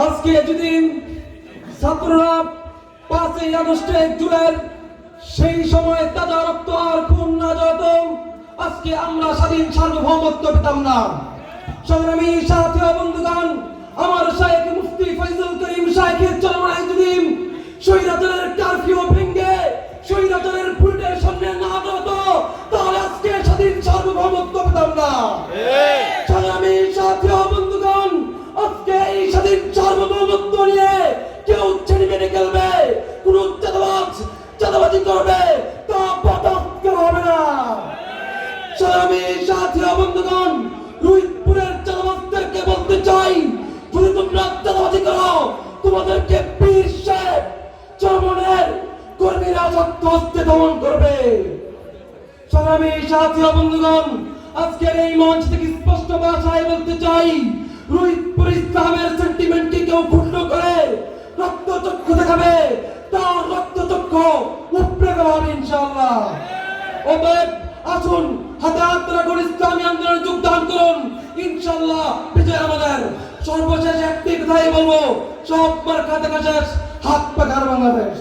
আজকে যেদিন ছাত্ররা 5ই আগস্টে জুলাই সেই সময় তাজা রক্ত আর খুন না যেত, আজকে আমরা স্বাধীন সার্বভৌমত্ব পেতাম না। সংগ্রামী সাথী ও বন্ধুগণ, আমার শাইখ মুফতি ফয়জুল করিম শাইখের চরমায় যদি স্বৈরাচারের কারফিউ ভেঙে স্বৈরাচারের বুলেটের সামনে না হতো, তাহলে আজকে স্বাধীন সার্বভৌমত্ব পেতাম না। সংগ্রামী সাথী ও বন্ধুগণ, আজকে এই স্বাধীন সার্বভৌমত্ব নিয়ে কেউ ছেড়ে মেরে খেলবে, কোন চাঁদাবাজি করবে, তা বরদাস্ত করা হবে না। সংগ্রামী সাথী ও বন্ধুগণ, রুইতপুরের চাঁদাবাজদেরকে বলতে চাই, যদি তোমরা চাঁদাবাজি করো, তোমাদেরকে পীর সাহেব চরমনের কর্মীরা শক্ত হস্তে দমন করবে। সংগ্রামী সাথী ও বন্ধুগণ, আজকের এই মঞ্চ থেকে স্পষ্ট ভাষায় বলতে চাই, রুইতপুর ইসলামের সেন্টিমেন্টকে কেউ ক্ষুণ্ণ করে রক্তচক্ষু দেখাবে, তার রক্তচক্ষু উপড়ে দেওয়া হবে ইনশাআল্লাহ। অতএব আসুন, হাতে হাত রাখুন, ইসলামী আন্দোলনে যোগদান করুন, ইনশাআল্লাহ বিজয় আমাদের। সর্বশেষ একটি কথাই বলবো, সব মার্কা দেখা শেষ, হাত পাখার বাংলাদেশ।